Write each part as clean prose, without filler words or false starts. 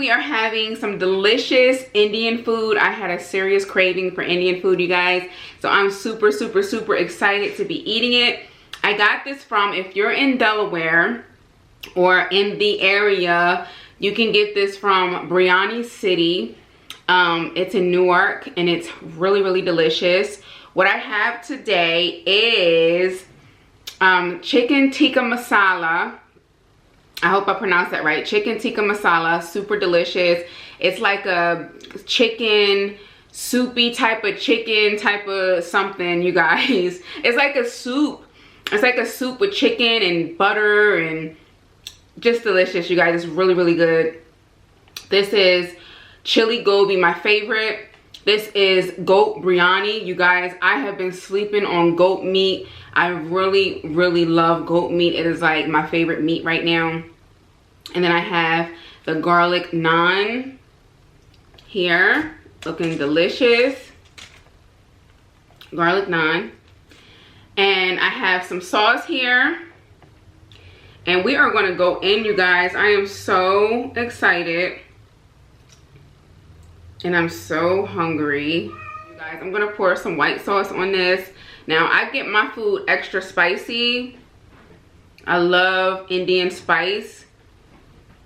we are having some delicious Indian food. I had a serious craving for Indian food, you guys. So I'm super, super, super excited to be eating it. I got this from, if you're in Delaware or in the area, you can get this from Bryani City. It's in Newark and it's really, really delicious. What I have today is chicken tikka masala. I hope I pronounced that right. Chicken tikka masala, super delicious. It's like a chicken, soupy type of chicken, type of something, you guys. It's like a soup. It's like a soup with chicken and butter and just delicious, you guys. It's really, really good. This is chili gobi, my favorite. This is goat biryani, you guys. I have been sleeping on goat meat. I really, really love goat meat. It is like my favorite meat right now. And then I have the garlic naan here, looking delicious. Garlic naan. And I have some sauce here. And we are gonna go in, you guys. I am so excited. And I'm so hungry. You guys, I'm gonna pour some white sauce on this. Now, I get my food extra spicy. I love Indian spice.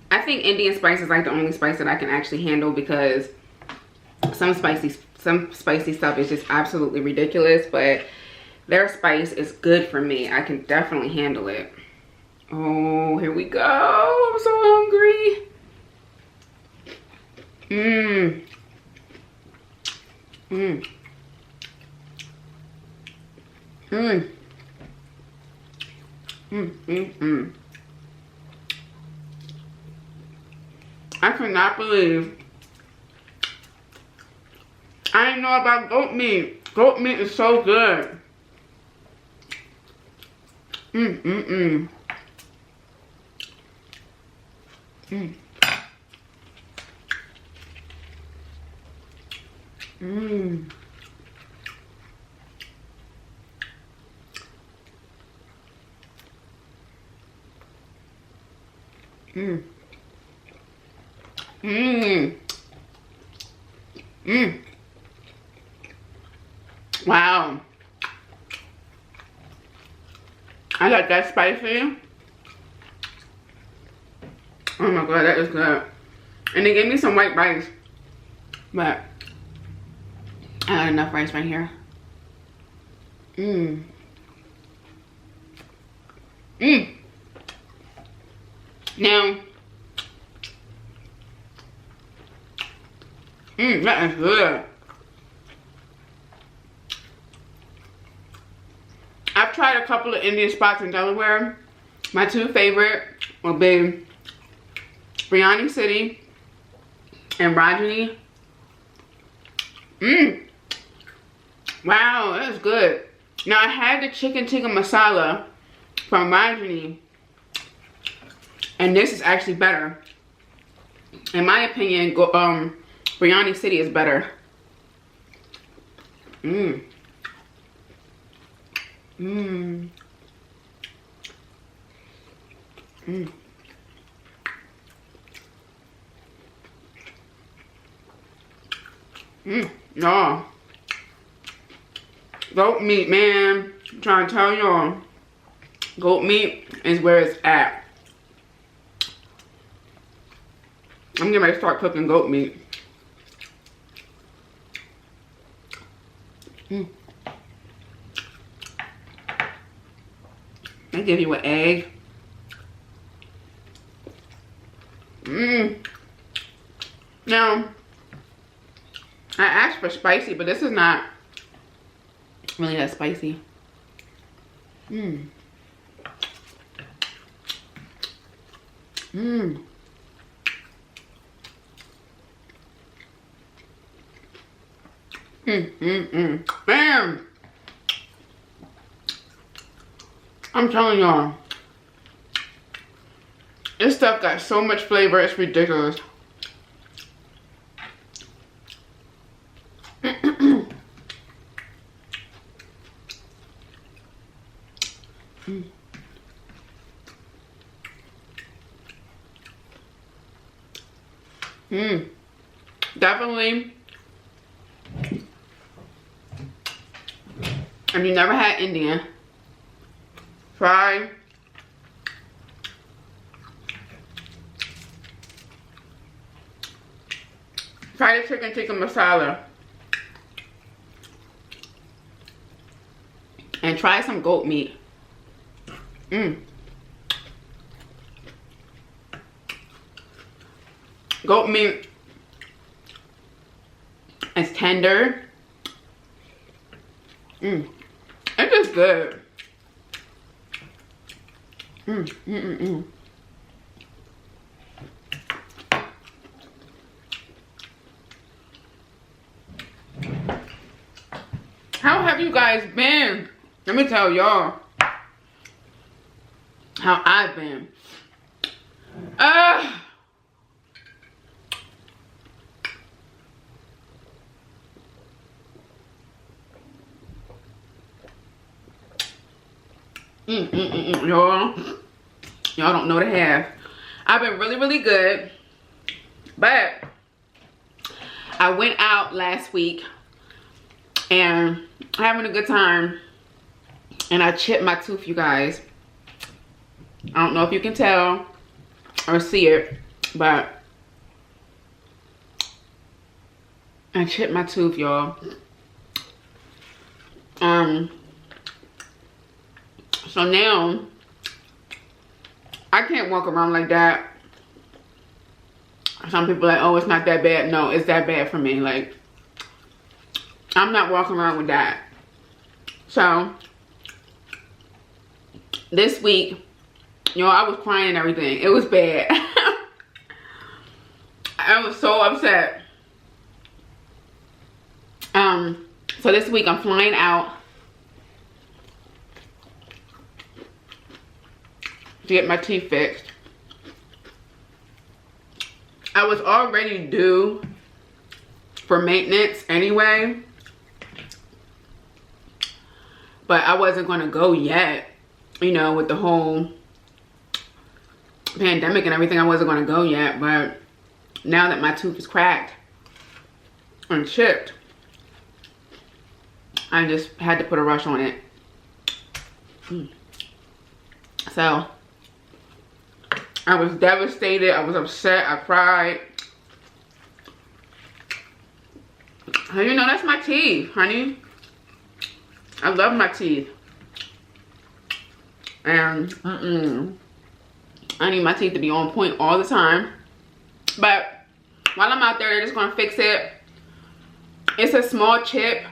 I think Indian spice is like the only spice that I can actually handle because some spicy stuff is just absolutely ridiculous, but their spice is good for me. I can definitely handle it. Oh, here we go. I'm so hungry. Mmm. Mmm. Mmm. Mmm. Mmm. Mmm. I cannot believe I didn't know about goat meat. Goat meat is so good. Mmm. Mmm. Mmm. Mmm. Mmm. Mmm. Mmm. Mmm. Wow. I got that spicy. Oh my god, that is good. And they gave me some white rice. But I got enough rice right here. Mmm. Mmm. Now, that is good. I've tried a couple of Indian spots in Delaware. My two favorite will be Bryani City and Rajani. Mmm. Wow, that is good. Now I had the chicken tikka masala from Rajani, and this is actually better. In my opinion, Bryani City is better. Mmm. Mmm. Mmm. Mmm. Y'all. Goat meat, man. I'm trying to tell y'all. Goat meat is where it's at. I'm getting ready to start cooking goat meat. Mm. They give you an egg. Mmm. Now, I asked for spicy, but this is not really that spicy. Mmm. Mmm. Man, I'm telling y'all, this stuff got so much flavor, it's ridiculous. Definitely. If you never had Indian, try the chicken tikka masala. And try some goat meat. Goat meat is tender. It's just good. How have you guys been? Let me tell y'all how I've been. Y'all don't know the half. I've been really, really good. But I went out last week and having a good time. And I chipped my tooth, you guys. I don't know if you can tell or see it, but I chipped my tooth, y'all. So now I can't walk around like that. Some people are like, oh, it's not that bad. No, it's that bad for me. Like, I'm not walking around with that. So this week, you know, I was crying and everything. It was bad. I was so upset. So this week I'm flying out to get my teeth fixed. I was already due for maintenance anyway, but I wasn't gonna go yet. You know, with the whole pandemic and everything, I wasn't gonna go yet. But now that my tooth is cracked and chipped, I just had to put a rush on it. So I was devastated. I was upset. I cried. You know, that's my teeth, honey. I love my teeth. And I need my teeth to be on point all the time. But while I'm out there, they're just gonna fix it. It's a small chip.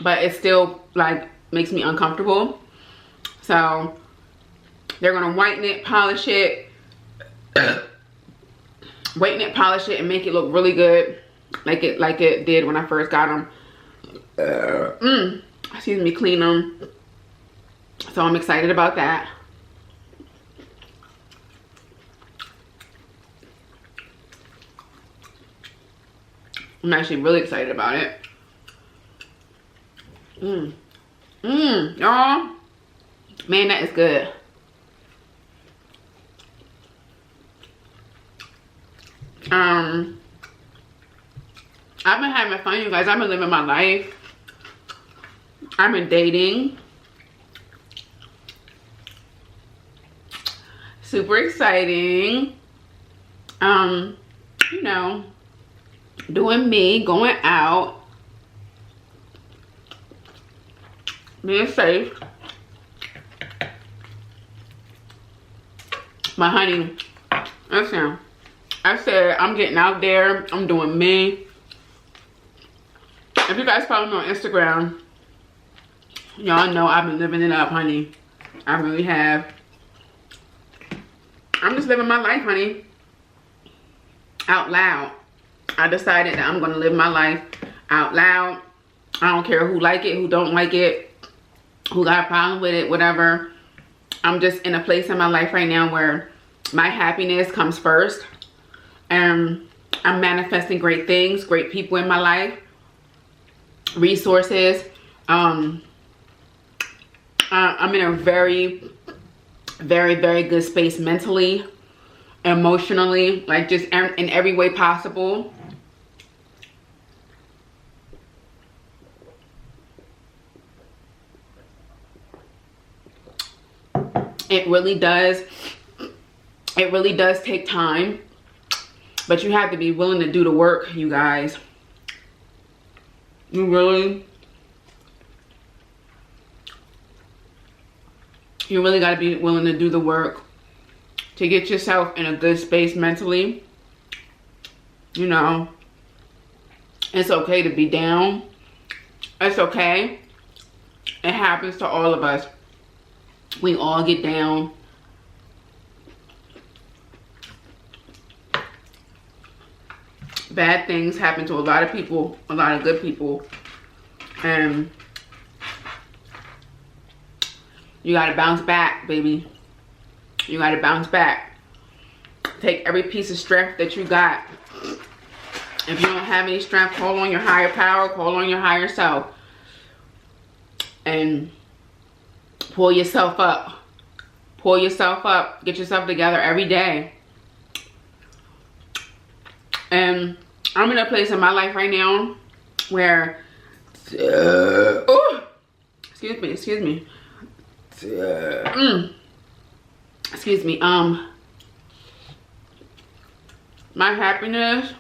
But it still like makes me uncomfortable. So they're gonna whiten it, polish it, whiten it, polish it, and make it look really good, like it did when I first got them. Excuse me, clean them. So I'm excited about that. I'm actually really excited about it. Y'all. Man, that is good. I've been having fun, you guys. I've been living my life. I've been dating. Super exciting. You know, doing me, going out, being safe. My honey, listen, I said I'm getting out there, I'm doing me. If you guys follow me on Instagram, y'all know I've been living it up, honey. I really have. I'm just living my life, honey, out loud. I decided that I'm gonna live my life out loud. I don't care who like it, who don't like it, who got a problem with it, whatever. I'm just in a place in my life right now where my happiness comes first. And I'm manifesting great things, great people in my life, resources. I'm in a very very, very good space mentally, emotionally, like just in every way possible. It really does take time, but you have to be willing to do the work, you guys. You really got to be willing to do the work to get yourself in a good space mentally. You know, it's okay to be down. It's okay. It happens to all of us. We all get down. Bad things happen to a lot of people, a lot of good people. And you gotta bounce back, baby. You gotta bounce back. Take every piece of strength that you got. If you don't have any strength, call on your higher power, call on your higher self. And pull yourself up. Pull yourself up. Get yourself together every day. And I'm in a place in my life right now where, excuse me. My happiness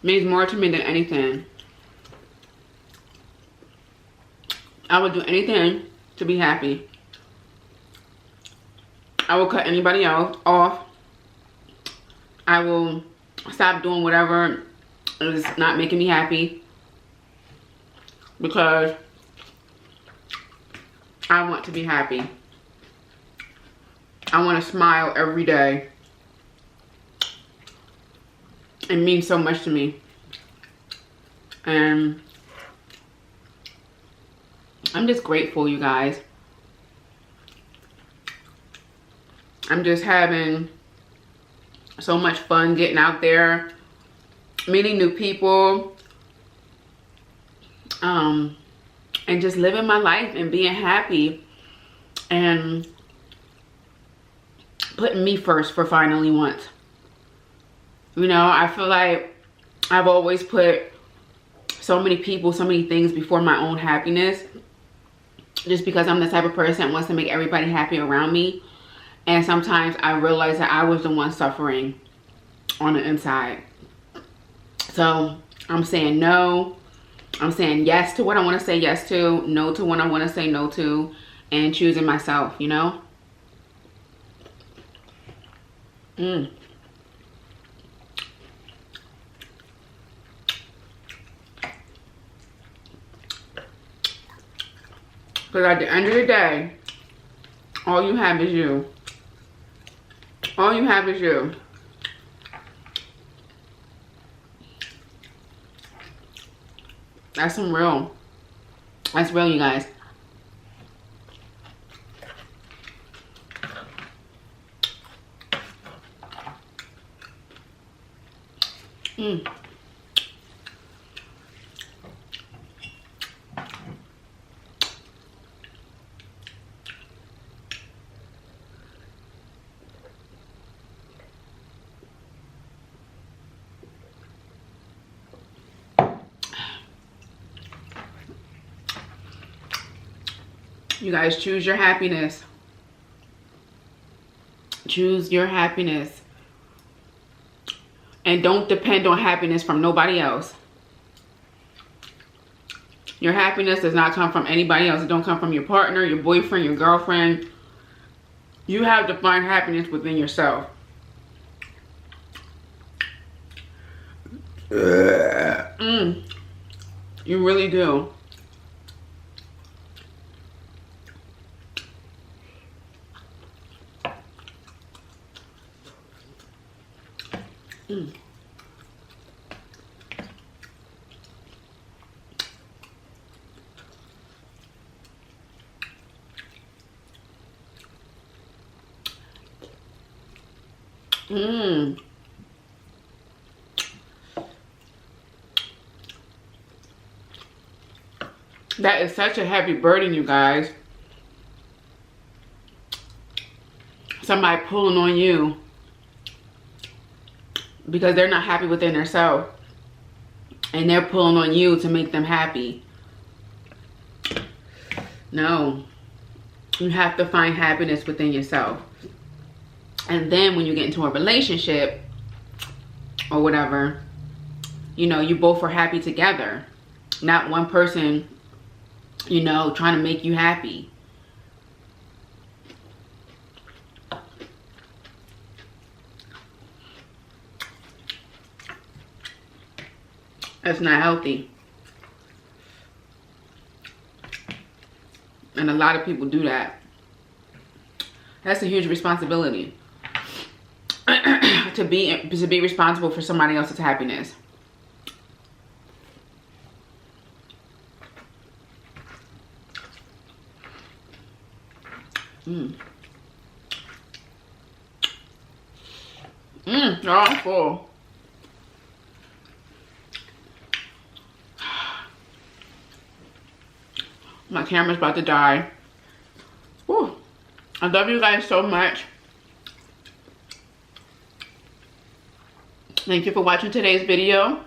means more to me than anything. I would do anything to be happy. I will cut anybody else off. I will stop doing whatever is not making me happy, because I want to be happy. I want to smile every day. It means so much to me. And I'm just grateful, you guys. I'm just having so much fun getting out there, meeting new people, and just living my life and being happy and putting me first for finally once. You know, I feel like I've always put so many people, so many things before my own happiness, just because I'm the type of person that wants to make everybody happy around me. And sometimes I realize that I was the one suffering on the inside. So I'm saying no. I'm saying yes to what I want to say yes to, no to what I want to say no to, and choosing myself, you know? Because at the end of the day, all you have is you. All you have is you. That's some real. That's real, you guys. You guys, choose your happiness. Choose your happiness. And don't depend on happiness from nobody else. Your happiness does not come from anybody else. It don't come from your partner, your boyfriend, your girlfriend. You have to find happiness within yourself. You really do. That is such a heavy burden, you guys. somebody pulling on you because they're not happy within themselves and they're pulling on you to make them happy. No, you have to find happiness within yourself. And then when you get into a relationship or whatever, you know, you both are happy together, not one person, you know, trying to make you happy. That's not healthy. And a lot of people do that. That's a huge responsibility. to be responsible for somebody else's happiness. They're all full. My camera's about to die. Whew. I love you guys so much. Thank you for watching today's video.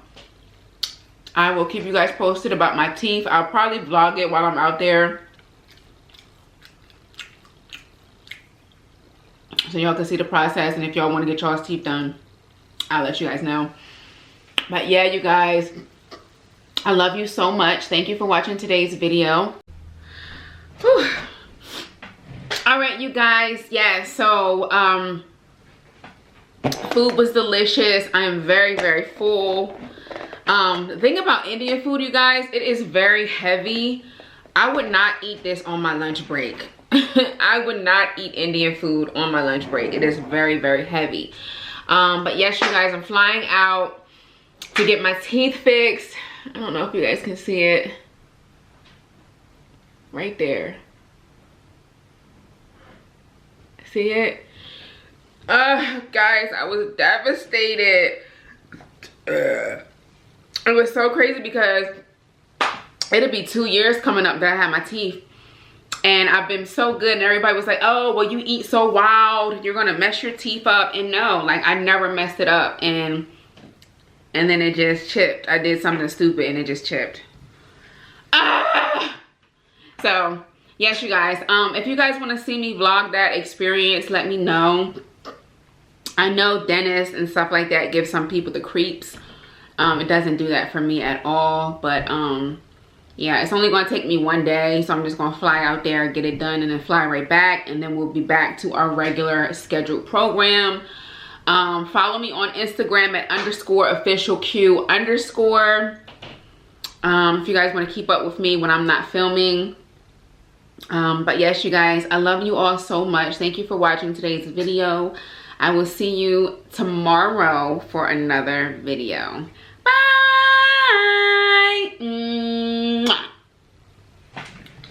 I will keep you guys posted about my teeth. I'll probably vlog it while I'm out there, so y'all can see the process. And if y'all want to get y'all's teeth done, I'll let you guys know. But yeah, you guys, I love you so much. Thank you for watching today's video. Whew. All right, you guys. Yeah, so food was delicious. I am very, very full. The thing about Indian food, you guys, it is very heavy. I would not eat this on my lunch break. I would not eat Indian food on my lunch break. It is very, very heavy. But yes, you guys, I'm flying out to get my teeth fixed. I don't know if you guys can see it. Right there. See it? Guys, I was devastated. It was so crazy because it'll be 2 years coming up that I had my teeth. And I've been so good, and everybody was like, oh, well, you eat so wild, you're gonna mess your teeth up. And no, like, I never messed it up. And then it just chipped. I did something stupid and it just chipped. So yes, you guys, if you guys want to see me vlog that experience, let me know. I know dentists and stuff like that give some people the creeps. It doesn't do that for me at all. But yeah, it's only going to take me 1 day, so I'm just going to fly out there, get it done, and then fly right back, and then we'll be back to our regular scheduled program. Follow me on Instagram at _officialq_. If you guys want to keep up with me when I'm not filming. But yes, you guys, I love you all so much. Thank you for watching today's video. I will see you tomorrow for another video. Bye.